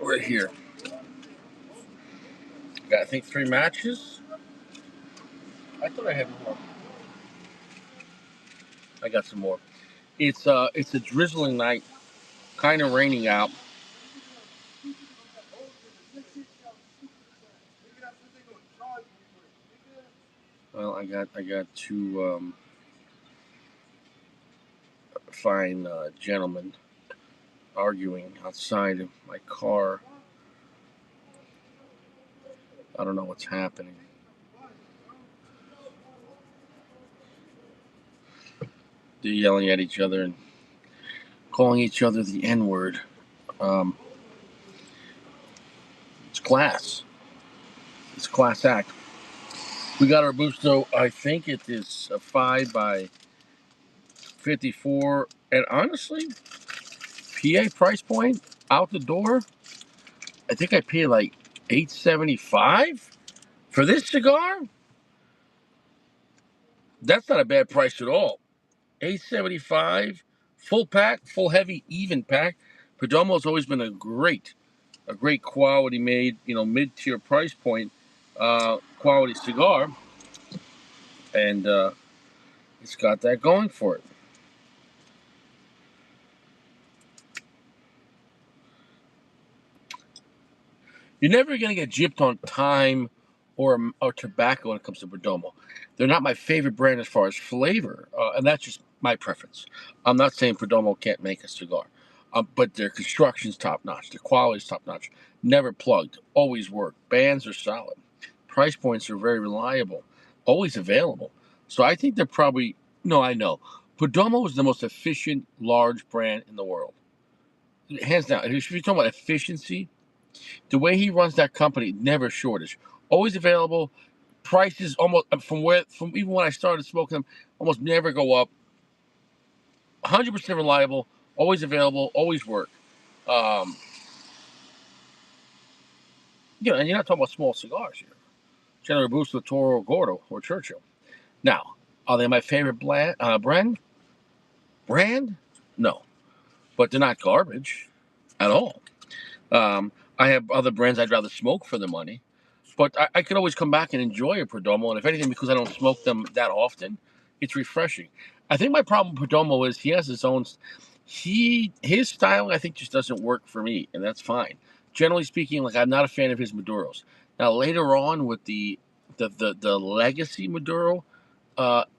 Right here. Got, I think, 3 matches. I thought I had more. I got some more. It's a drizzling night, kind of raining out. Well, I got two fine gentlemen arguing outside of my car. I don't know what's happening. They're yelling at each other and calling each other the N word. Um, it's class. It's a class act. We got our Robusto. I think it is a 5 by 54. And honestly, PA price point out the door. I think I paid like $8.75 for this cigar. That's not a bad price at all. $8.75, full pack, full heavy, even pack. Perdomo's always been a great quality made, mid-tier price point, quality cigar, and it's got that going for it. You're never gonna get gypped on time or tobacco when it comes to Perdomo. They're not my favorite brand as far as flavor, and that's just my preference. I'm not saying Perdomo can't make a cigar, but their construction's top notch, their quality's top notch. Never plugged, always work. Bands are solid. Price points are very reliable, always available. So I think they're probably no, I know. Perdomo is the most efficient large brand in the world, hands down. If you're talking about efficiency, the way he runs that company, never shortage, always available. Prices almost from even when I started smoking them, almost never go up. 100% reliable, always available, always work. Um, and you're not talking about small cigars here. General Robusto, Toro, Gordo, or Churchill. Now, are they my favorite brand? Brand? No, but they're not garbage at all. I have other brands I'd rather smoke for the money. But I could always come back and enjoy a Perdomo, and if anything, because I don't smoke them that often, it's refreshing. I think my problem with Perdomo is he has his own. His style I think just doesn't work for me, and that's fine. Generally speaking, like I'm not a fan of his Maduros. Now later on with the legacy Maduro,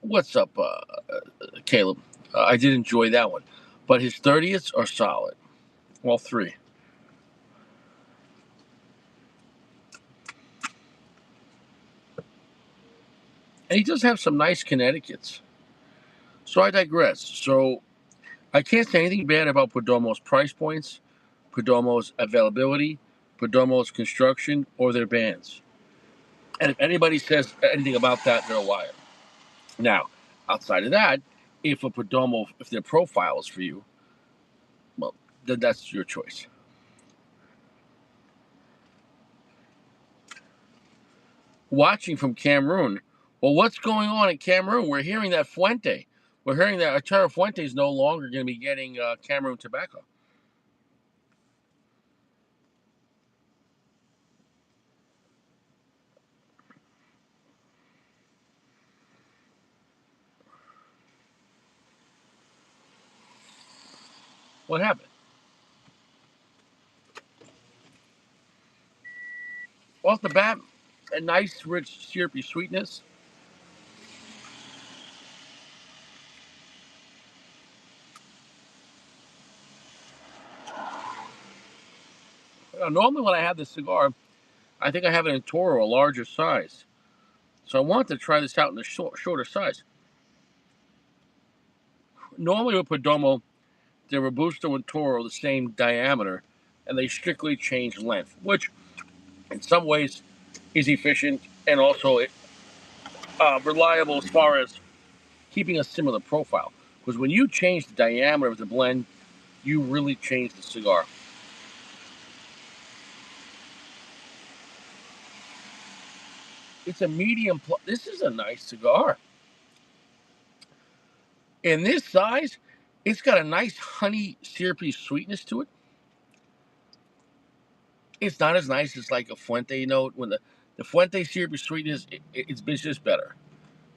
what's up, Caleb? I did enjoy that one, but his 30ths are solid, all three. And he does have some nice Connecticut's. So I digress. So I can't say anything bad about Perdomo's price points, Perdomo's availability, Perdomo's construction, or their bands. And if anybody says anything about that, they're a liar. Now, outside of that, if a Perdomo, if their profile is for you, well, then that's your choice. Watching from Cameroon. Well, what's going on in Cameroon? We're hearing that Fuente. We're hearing that Atara Fuente is no longer going to be getting Cameroon tobacco. What happened? Off the bat, a nice, rich, syrupy sweetness. Normally, when I have this cigar, I think I have it in Toro, a larger size. So I want to try this out in a shorter size. Normally with Perdomo, the Robusto and Toro are the same diameter, and they strictly change length, which in some ways is efficient and also reliable as far as keeping a similar profile. Because when you change the diameter of the blend, you really change the cigar. It's a medium. This is a nice cigar. In this size, it's got a nice honey syrupy sweetness to it. It's not as nice as like a Fuente note. When the Fuente syrupy sweetness, it's just better.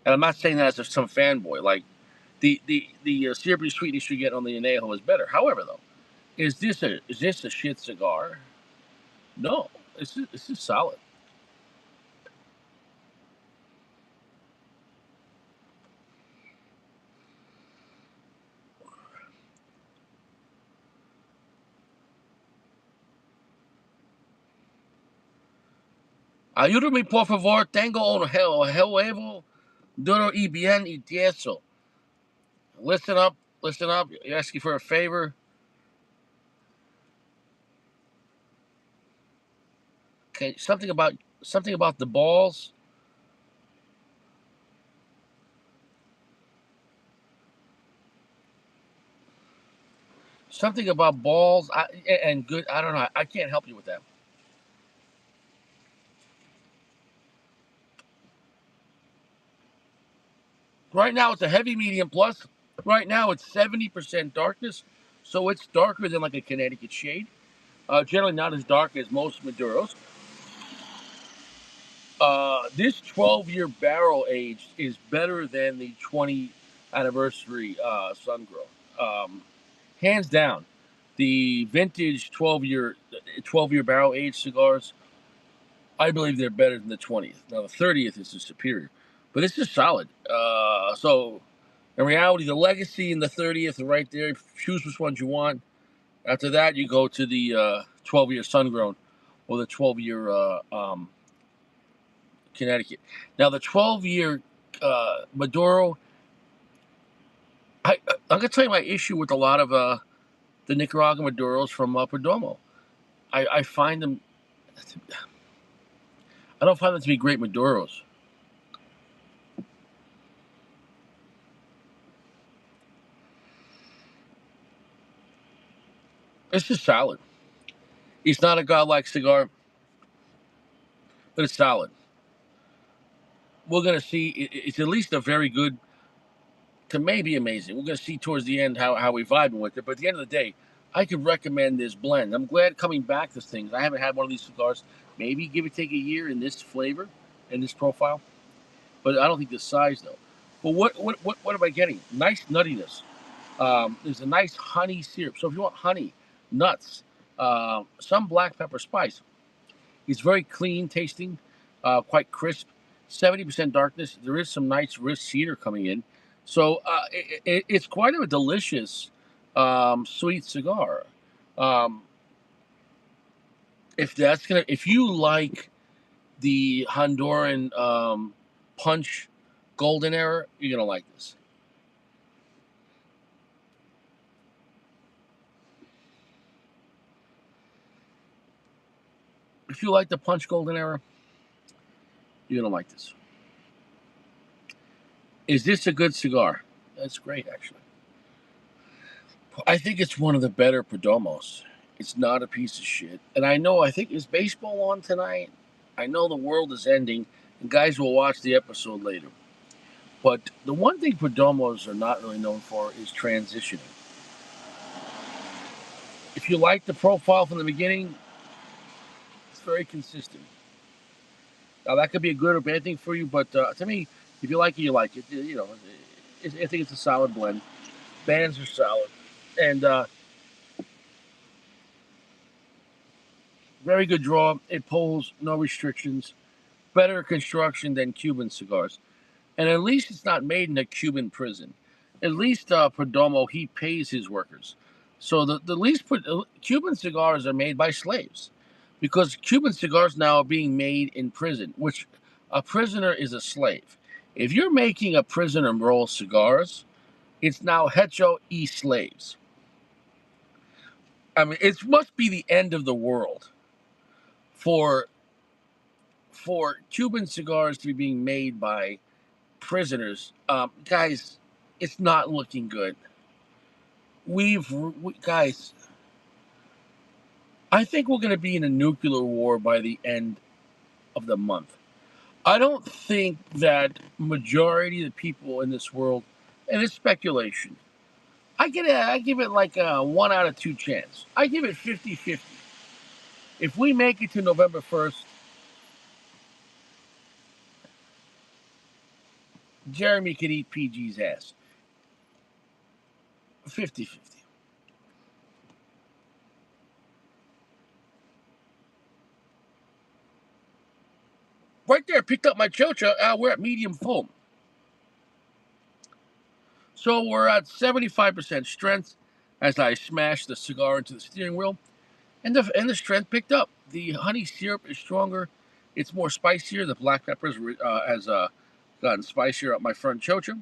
And I'm not saying that as some fanboy. Like the syrupy sweetness you get on the Anejo is better. However, though, is this a shit cigar? No, this is solid. Ayúdame por favor. Tengo un huevo duro y bien y tieso. Listen up, listen up. You're asking for a favor. Okay, something about the balls. Something about balls. And good. I don't know. I can't help you with that. Right now, it's a heavy medium plus. Right now, it's 70% darkness, so it's darker than like a Connecticut shade. Generally, not as dark as most Maduros. This 12-year barrel age is better than the 20 anniversary Sun Grown. Hands down. The vintage 12-year barrel aged cigars, I believe they're better than the 20th. Now the 30th is the superior, but this is solid. So in reality, the legacy and the 30th are right there. Choose which ones you want. After that, you go to the 12-year Sun Grown or the 12-year Connecticut. Now the 12-year Maduro, I'm gonna tell you my issue with a lot of the Nicaraguan Maduros from Perdomo. I find them. I don't find them to be great Maduros. It's just solid. It's not a godlike cigar, but it's solid. We're gonna see. It's at least a very good to maybe amazing. We're gonna see towards the end how we vibing with it. But at the end of the day, I could recommend this blend. I'm glad coming back to things. I haven't had one of these cigars. Maybe give it take a year in this flavor, in this profile. But I don't think the size though. But what am I getting? Nice nuttiness. There's a nice honey syrup. So if you want honey, nuts, some black pepper spice. It's very clean tasting, quite crisp. 70% darkness. There is some nice wrist cedar coming in. So it's quite a delicious sweet cigar. Um, if you like the Honduran punch golden era, you're gonna like this. If you like the punch golden era, you're gonna like this. Is this a good cigar? That's great, actually. I think it's one of the better Perdomos. It's not a piece of shit. And I think, is baseball on tonight? I know the world is ending, and guys will watch the episode later. But the one thing Perdomos are not really known for is transitioning. If you like the profile from the beginning, it's very consistent. Now, that could be a good or bad thing for you, but to me, if you like it, you like it. I think it's a solid blend. Bands are solid. And very good draw. It pulls, no restrictions. Better construction than Cuban cigars. And at least it's not made in a Cuban prison. At least Perdomo, he pays his workers. So the least Cuban cigars are made by slaves because Cuban cigars now are being made in prison, which a prisoner is a slave. If you're making a prisoner roll cigars, it's now hecho y slaves. I mean, it must be the end of the world for Cuban cigars to be being made by prisoners. Guys, it's not looking good. Guys, I think we're going to be in a nuclear war by the end of the month. I don't think that majority of the people in this world, and it's speculation, I give it like a 1 out of 2 chance. I give it 50-50. If we make it to November 1st, Jeremy could eat PG's ass. 50-50. Right there, picked up my chocha. We're at medium full. So we're at 75% strength as I smash the cigar into the steering wheel. And the strength picked up. The honey syrup is stronger. It's more spicier. The black peppers has gotten spicier up my front chocha.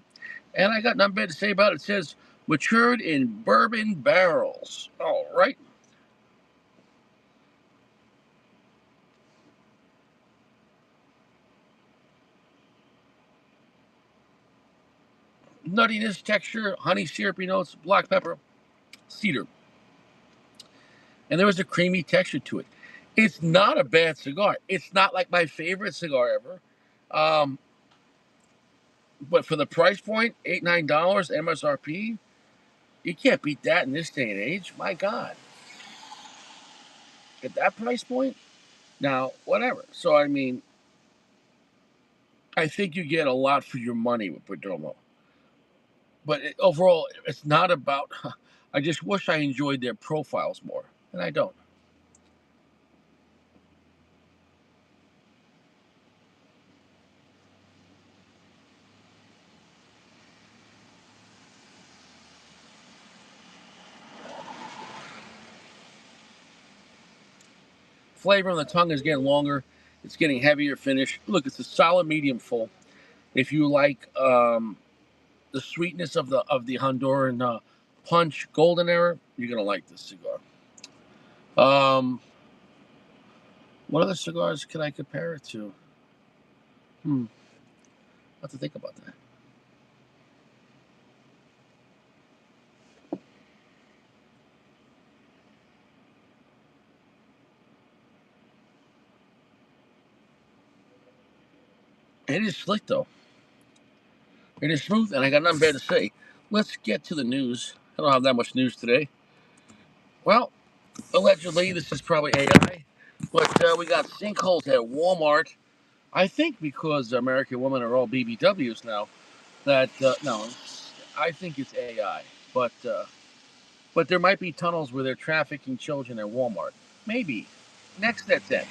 And I got nothing bad to say about it. It says matured in bourbon barrels. All right. Nuttiness, texture, honey syrupy notes, black pepper, cedar. And there was a creamy texture to it. It's not a bad cigar. It's not like my favorite cigar ever. Um, but for the price point, $8-9 MSRP, you can't beat that in this day and age. My God. At that price point? Now, whatever. So, I mean, I think you get a lot for your money with Perdomo. But overall, it's not about. I just wish I enjoyed their profiles more, and I don't. Flavor on the tongue is getting longer. It's getting heavier finish. Look, it's a solid medium full. If you like the sweetness of the Honduran punch golden era, you're gonna like this cigar. Um, what other cigars can I compare it to? Hmm, I have to think about that. It is slick though. It is smooth, and I got nothing bad to say. Let's get to the news. I don't have that much news today. Well, allegedly, this is probably AI, but we got sinkholes at Walmart. I think because American women are all BBWs now. That no, I think it's AI, but there might be tunnels where they're trafficking children at Walmart. Maybe. Next, that's it.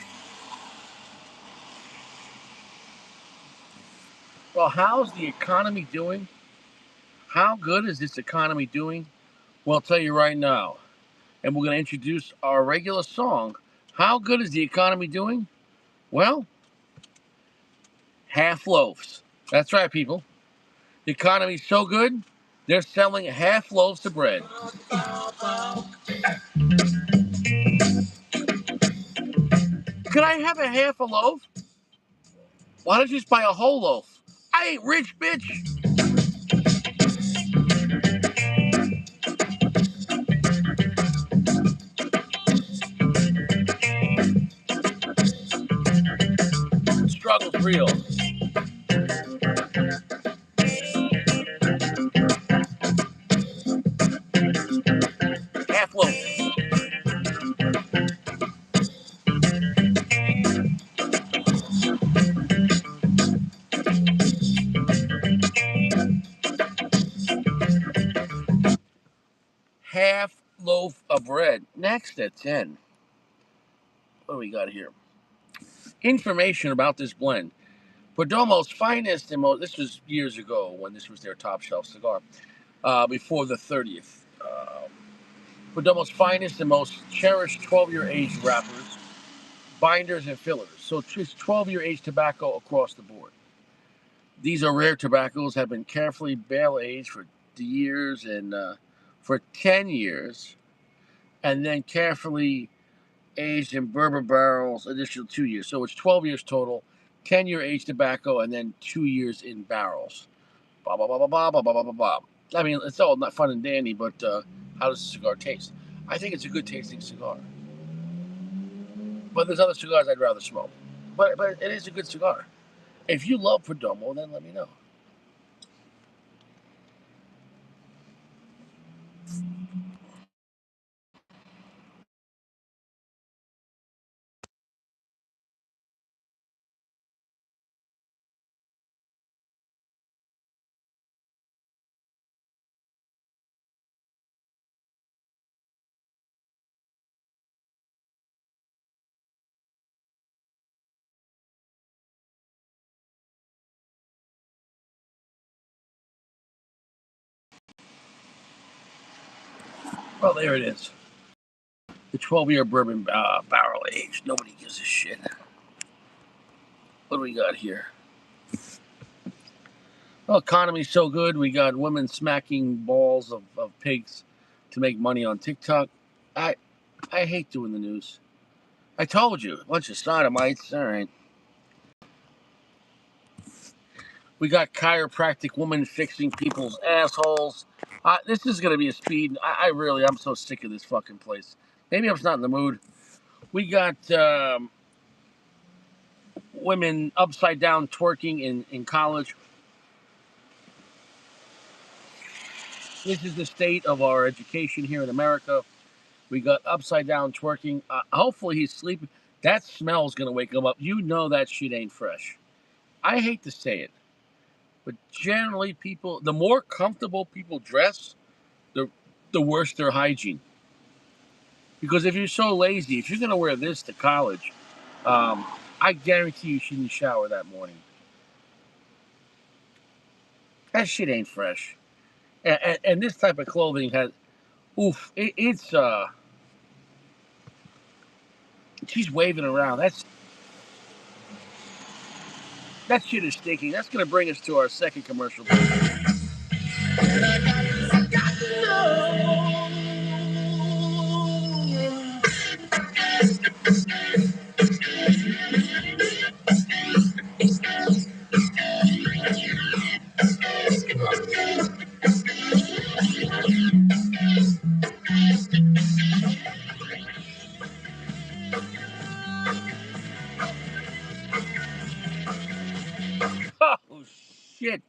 Well, how's the economy doing? How good is this economy doing? Well, I'll tell you right now. And we're going to introduce our regular song. How good is the economy doing? Well, half loaves. That's right, people. The economy's so good, they're selling half loaves of bread. Could I have a half a loaf? Why don't you just buy a whole loaf? I ain't rich, bitch. Struggle's real. Half loaf. Half loaf of bread. Next at 10. What do we got here? Information about this blend. Perdomo's finest and most, this was years ago when this was their top shelf cigar, before the 30th. Perdomo's finest and most cherished 12-year aged wrappers, binders, and fillers. So it's 12-year aged tobacco across the board. These are rare tobaccos, have been carefully barrel aged for years and for 10 years, and then carefully aged in bourbon barrels, additional 2 years. So it's 12 years total, 10-year aged tobacco, and then 2 years in barrels. Blah, blah, blah, blah, blah, blah, blah, blah, blah. I mean, it's all not fun and dandy, but how does the cigar taste? I think it's a good tasting cigar. But there's other cigars I'd rather smoke. But it is a good cigar. If you love Perdomo, then let me know. Well, there it is. The 12-year bourbon barrel aged. Nobody gives a shit. What do we got here? Well, economy's so good. We got women smacking balls of pigs to make money on TikTok. I I hate doing the news. I told you, a bunch of sodomites. All right. We got chiropractic women fixing people's assholes. This is going to be a speed. I'm so sick of this fucking place. Maybe I'm just not in the mood. We got women upside down twerking in college. This is the state of our education here in America. We got upside down twerking. Hopefully he's sleeping. That smell's going to wake him up. You know that shit ain't fresh. I hate to say it, but generally people, the more comfortable people dress, the worse their hygiene. Because if you're so lazy, if you're going to wear this to college, I guarantee you shouldn't shower that morning. That shit ain't fresh. And this type of clothing has, it's she's waving around. That shit is stinking. That's going to bring us to our second commercial break. Oh, shit.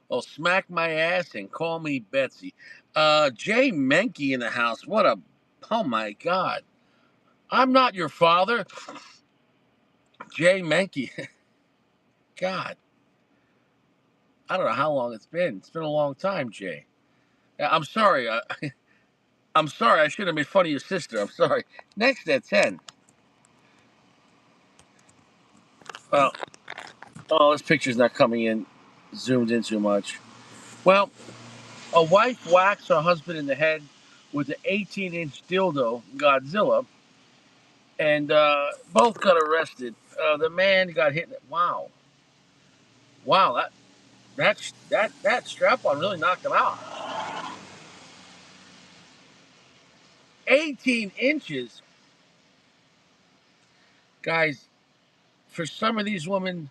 Oh, smack my ass and call me Betsy. Jay Menke in the house. Oh my God. I'm not your father. Jay Menke. God. I don't know how long it's been. It's been a long time, Jay. I'm sorry. I'm sorry. I should have made fun of your sister. I'm sorry. Next at 10. Well, oh, this picture's not coming in, zoomed in too much. Well, a wife whacks her husband in the head with an 18-inch dildo, Godzilla, and both got arrested. The man got hit. Wow, wow, that strap on really knocked him out. 18 inches, guys. For some of these women,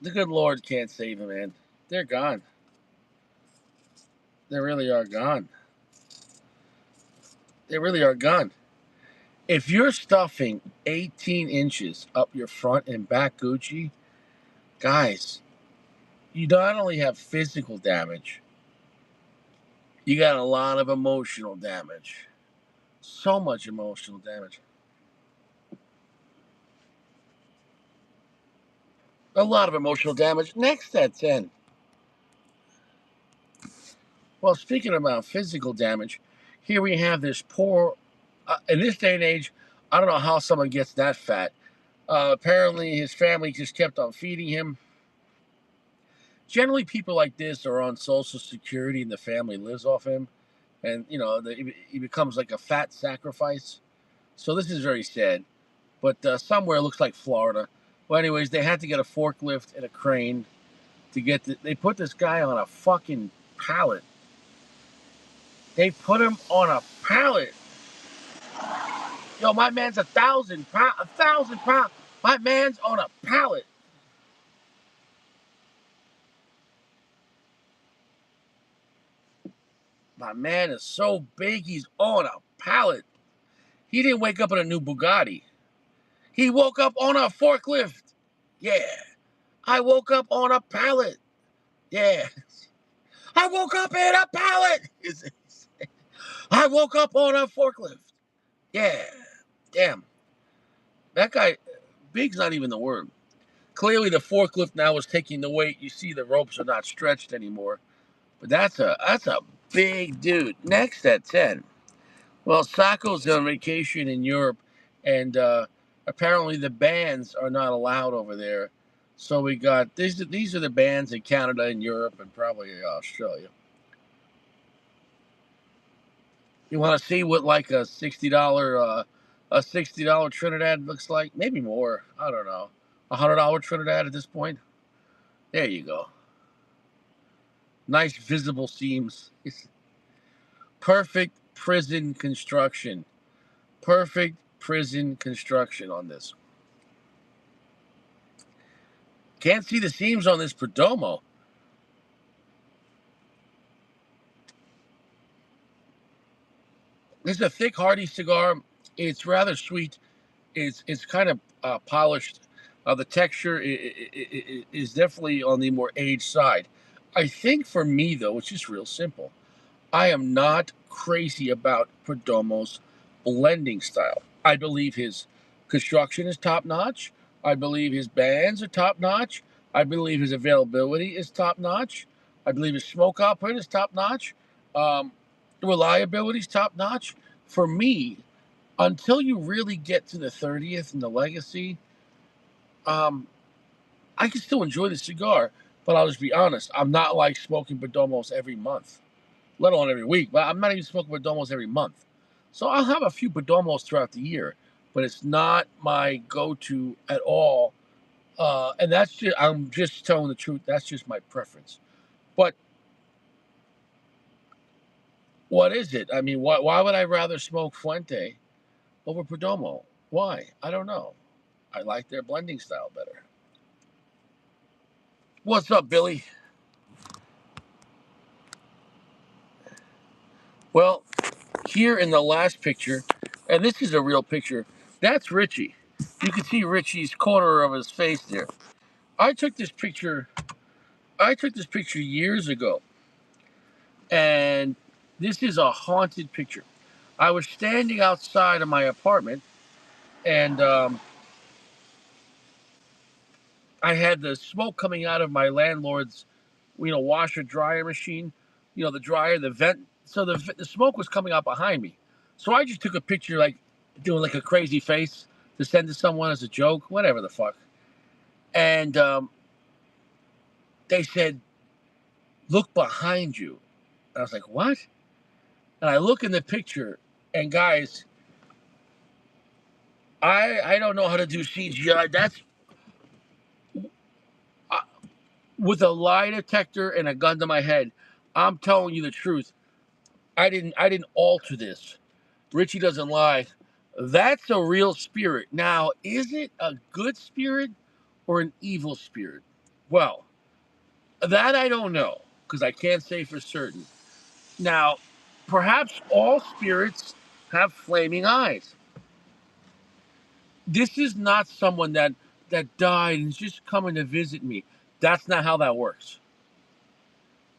the good Lord can't save them, man. They're gone. They really are gone. They really are gone. If you're stuffing 18 inches up your front and back Gucci, guys, you not only have physical damage, you got a lot of emotional damage. So much emotional damage. A lot of emotional damage. Next at 10. Well, speaking about physical damage, here we have this poor, in this day and age, I don't know how someone gets that fat. Apparently, his family just kept on feeding him. Generally, people like this are on Social Security and the family lives off him. And, he becomes like a fat sacrifice. So this is very sad. But somewhere it looks like Florida. Well, anyways, they had to get a forklift and a crane to they put this guy on a fucking pallet. They put him on a pallet. Yo, my man's 1,000 pounds. 1,000 pounds. My man's on a pallet. My man is so big, he's on a pallet. He didn't wake up in a new Bugatti. He woke up on a forklift. Yeah. I woke up on a pallet. Yeah. I woke up in a pallet. I woke up on a forklift. Yeah. Damn. That guy, big's not even the word. Clearly, the forklift now is taking the weight. You see, the ropes are not stretched anymore. But that's a big dude. Next at 10. Well, Sacco's on vacation in Europe, and apparently the bands are not allowed over there. So we got these are the bands in Canada and Europe and probably Australia. You want to see what like a $60 Trinidad looks like? Maybe more. I don't know. $100 Trinidad at this point. There you go. Nice visible seams. It's perfect prison construction. Perfect prison construction on this. Can't see the seams on this Perdomo. This is a thick, hearty cigar. It's rather sweet. It's kind of polished. The texture is definitely on the more aged side. I think for me though, it's just real simple. I am not crazy about Perdomo's blending style. I believe his construction is top notch. I believe his bands are top notch. I believe his availability is top notch. I believe his smoke output is top notch. Um, reliability is top notch. For me, until you really get to the 30th and the legacy, um, I can still enjoy the cigar, but I'll just be honest. I'm not like smoking Perdomos every month, let alone every week. But I'm not even smoking Perdomos every month. So I'll have a few Perdomos throughout the year, but it's not my go-to at all. And that's just, I'm just telling the truth. That's just my preference. But what is it? I mean, why would I rather smoke Fuente over Perdomo? Why? I don't know. I like their blending style better. What's up, Billy? Well, here in the last picture, and this is a real picture, that's Richie. You can see Richie's corner of his face there. I took this picture. I took this picture years ago, and this is a haunted picture. I was standing outside of my apartment, and I had the smoke coming out of my landlord's, washer dryer machine. The dryer, the vent. So the smoke was coming out behind me. So I just took a picture, like doing like a crazy face to send to someone as a joke, whatever the fuck. And they said, "Look behind you." And I was like, "What?" And I look in the picture, and guys, I don't know how to do CGI. That's uh, with a lie detector and a gun to my head. I'm telling you the truth. I didn't alter this. Richie doesn't lie. That's a real spirit. Now, is it a good spirit or an evil spirit? Well, that I don't know because I can't say for certain. Now, perhaps all spirits have flaming eyes. This is not someone that died and is just coming to visit me. That's not how that works.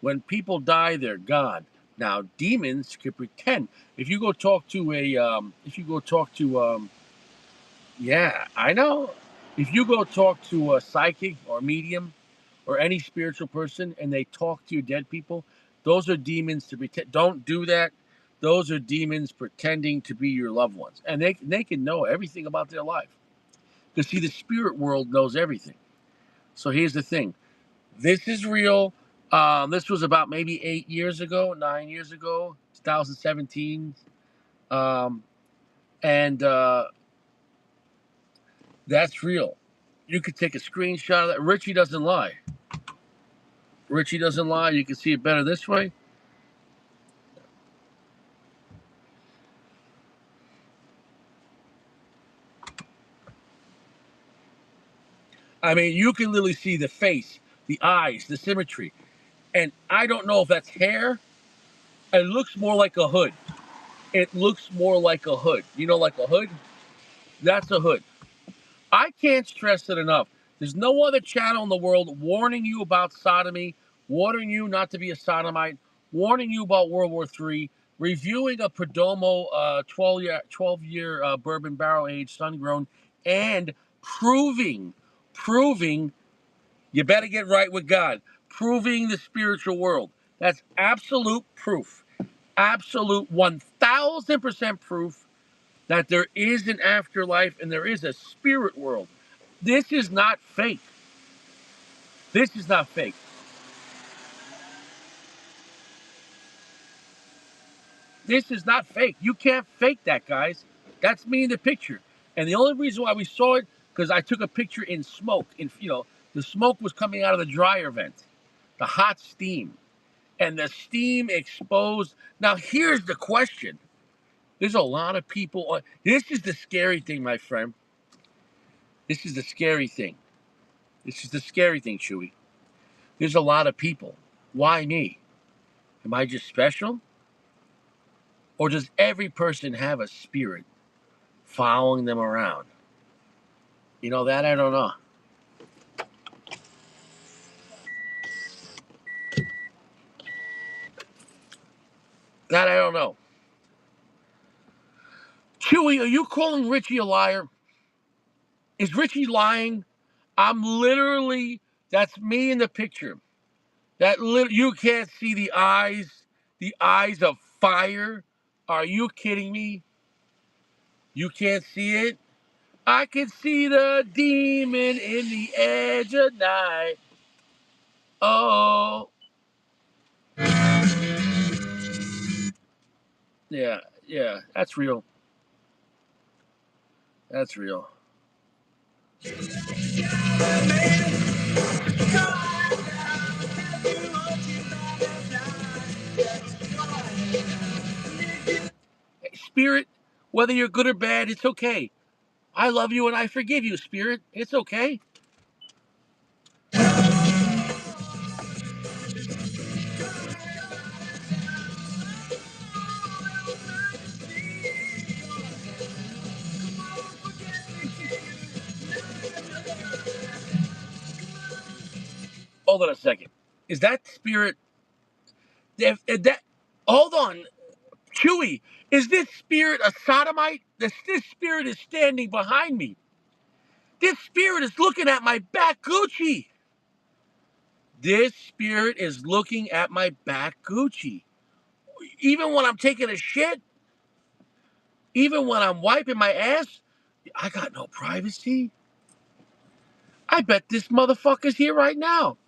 When people die, they're gone. Now, demons can pretend. If you go talk to yeah, I know. If you go talk to a psychic or medium or any spiritual person and they talk to you dead people, those are demons to pretend. Don't do that. Those are demons pretending to be your loved ones, and they can know everything about their life. Because see, the spirit world knows everything. So here's the thing: this is real. This was about maybe 8 years ago, 9 years ago, 2017, and that's real. You could take a screenshot of that. Richie doesn't lie. Richie doesn't lie. You can see it better this way. I mean, you can literally see the face, the eyes, the symmetry. And I don't know if that's hair. It looks more like a hood. It looks more like a hood. Like a hood? That's a hood. I can't stress it enough. There's no other channel in the world warning you about sodomy, warning you not to be a sodomite, warning you about World War III, reviewing a Perdomo 12-year bourbon barrel aged sun grown, and proving you better get right with God, proving the spiritual world. That's absolute proof, absolute 1000% proof that there is an afterlife and there is a spirit world. This is not fake. This is not fake. This is not fake. You can't fake that, guys. That's me in the picture. And the only reason why we saw it, because I took a picture in smoke. The smoke was coming out of the dryer vent, the hot steam. And the steam exposed. Now, here's the question. There's a lot of people. This is the scary thing, my friend. This is the scary thing. This is the scary thing, Chewy. There's a lot of people. Why me? Am I just special? Or does every person have a spirit following them around? You know, that I don't know. That I don't know. Chewy, are you calling Richie a liar? Is Richie lying? I'm literally, that's me in the picture. You can't see the eyes of fire. Are you kidding me? You can't see it? I can see the demon in the edge of night. Oh, yeah, yeah, that's real. That's real. Spirit, whether you're good or bad, it's okay. I love you and I forgive you, Spirit. It's okay. Hold on a second. Is that Spirit? If that, hold on, Chewy. Is this Spirit a sodomite? This Spirit is standing behind me. This Spirit is looking at my back Gucci. This Spirit is looking at my back Gucci. Even when I'm taking a shit, even when I'm wiping my ass, I got no privacy. I bet this motherfucker's here right now.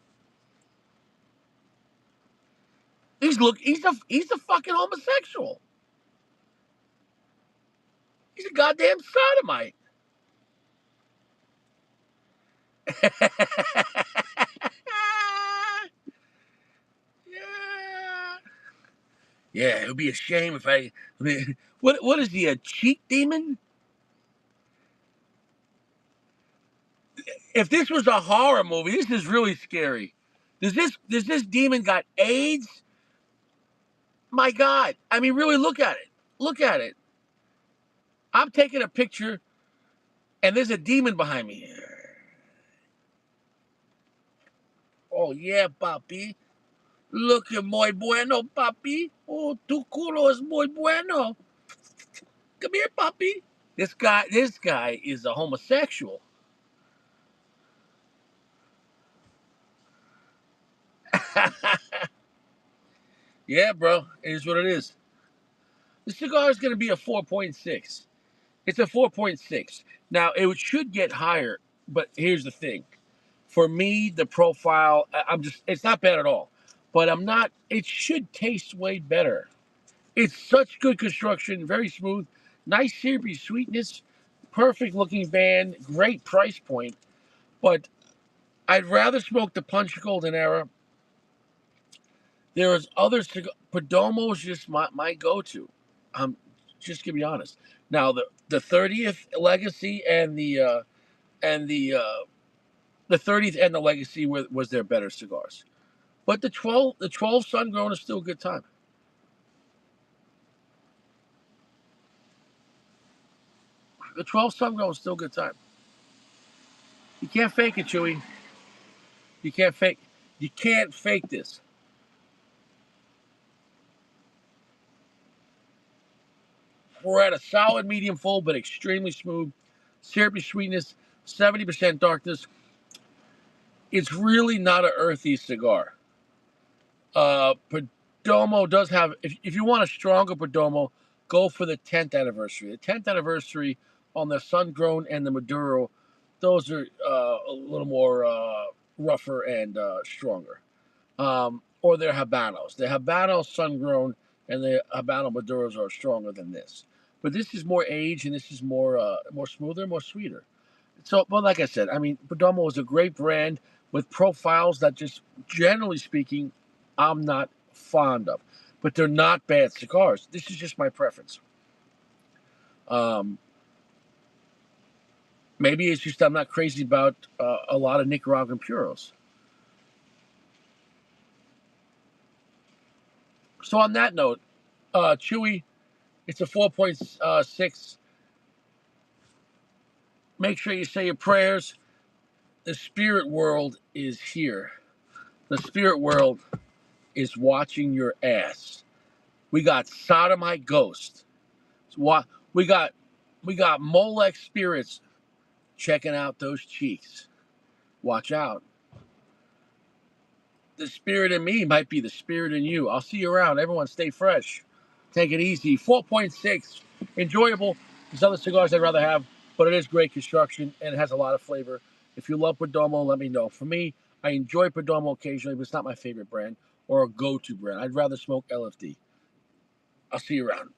He's a fucking homosexual. He's a goddamn sodomite. Yeah. Yeah, it would be a shame if I mean, what is he, a cheat demon? If this was a horror movie, this is really scary. Does this demon got AIDS? My God. I mean, really look at it. Look at it. I'm taking a picture and there's a demon behind me. Oh yeah, papi. Look at muy bueno, papi. Oh, tu culo es muy bueno. Come here, papi. This guy is a homosexual. Yeah, bro. It is what it is. The cigar is going to be a 4.6. It's a 4.6. Now, it should get higher, but here's the thing. For me, the profile, it's not bad at all. But it should taste way better. It's such good construction, very smooth, nice syrupy sweetness, perfect looking band, great price point. But I'd rather smoke the Punch Golden Era. There is other cigars. Perdomo is just my go-to. I'm just gonna be honest. Now the 30th Legacy and the 30th and the Legacy was their better cigars. But the 12 Sun Grown is still a good time. The 12 Sun Grown is still a good time. You can't fake it, Chewy. You can't fake. You can't fake this. We're at a solid medium full, but extremely smooth. Syrupy sweetness, 70% darkness. It's really not an earthy cigar. Perdomo does have, if you want a stronger Perdomo, go for the 10th anniversary. The 10th anniversary on the Sun Grown and the Maduro, those are a little more rougher and stronger. Or their Habanos. The Habano Sun Grown and the Habano Maduros are stronger than this. But this is more aged, and this is more smoother, more sweeter. So, well, like I said, I mean, Perdomo is a great brand with profiles that, just generally speaking, I'm not fond of, but they're not bad cigars. This is just my preference. Um, Maybe it's just I'm not crazy about a lot of Nicaraguan puros. So on that note, Chewy, it's a 4.6. Make sure you say your prayers. The spirit world is here. The spirit world is watching your ass. We got sodomite ghost. We got we got Molech spirits checking out those cheeks. Watch out. The spirit in me might be the spirit in you. I'll see you around. Everyone stay fresh. Take it easy. 4.6. Enjoyable. There's other cigars I'd rather have, but it is great construction and it has a lot of flavor. If you love Perdomo, let me know. For me, I enjoy Perdomo occasionally, but it's not my favorite brand or a go-to brand. I'd rather smoke LFD. I'll see you around.